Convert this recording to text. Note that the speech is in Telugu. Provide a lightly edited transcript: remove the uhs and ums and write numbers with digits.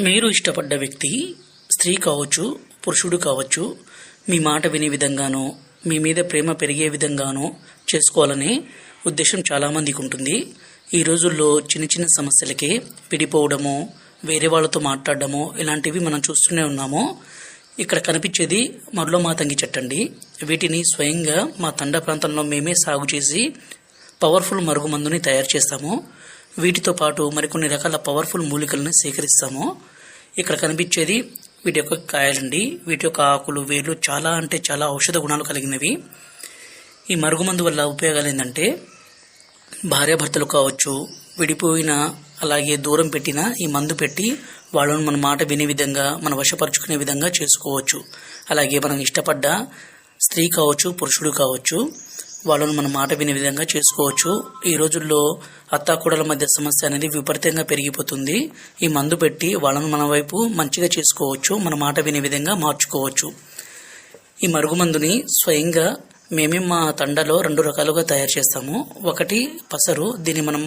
మీరు ఇష్టపడ్డ వ్యక్తి స్త్రీ కావచ్చు, పురుషుడు కావచ్చు, మీ మాట వినే విధంగానో, మీ మీద ప్రేమ పెరిగే విధంగానో చేసుకోవాలనే ఉద్దేశం చాలామందికి ఉంటుంది. ఈ రోజుల్లో చిన్న చిన్న సమస్యలకే విడిపోవడమో, వేరే వాళ్ళతో మాట్లాడడమో ఇలాంటివి మనం చూస్తూనే ఉన్నాము. ఇక్కడ కనిపించేది మరలో మాతంగి చెట్టు అండి. వీటిని స్వయంగా మా తండా ప్రాంతంలో మేమే సాగు చేసి పవర్ఫుల్ మరుగుమందుని తయారు చేస్తాము. వీటితో పాటు మరికొన్ని రకాల పవర్ఫుల్ మూలికలను సేకరిస్తాము. ఇక్కడ కనిపించేది వీటి యొక్క కాయలండి. వీటి యొక్క ఆకులు, వేర్లు చాలా అంటే చాలా ఔషధ గుణాలు కలిగినవి. ఈ మరుగుమందు వల్ల ఉపయోగాలు ఏంటంటే, భార్యాభర్తలు కావచ్చు, విడిపోయిన అలాగే దూరం పెట్టిన ఈ మందు పెట్టి వాళ్ళను మన మాట వినే విధంగా, మన వశపరుచుకునే విధంగా చేసుకోవచ్చు. అలాగే మనం ఇష్టపడ్డ స్త్రీ కావచ్చు, పురుషుడు కావచ్చు, వాళ్ళను మన మాట వినే విధంగా చేసుకోవచ్చు. ఈ రోజుల్లో అత్తాకోడల మధ్య సమస్య అనేది విపరీతంగా పెరిగిపోతుంది. ఈ మందు పెట్టి వాళ్ళను మన వైపు మంచిగా చేసుకోవచ్చు, మన మాట వినే విధంగా మార్చుకోవచ్చు. ఈ మరుగుమందుని స్వయంగా మేమే మా తండలో 2 రకాలుగా తయారు చేస్తాము. ఒకటి పసరు, దీన్ని మనం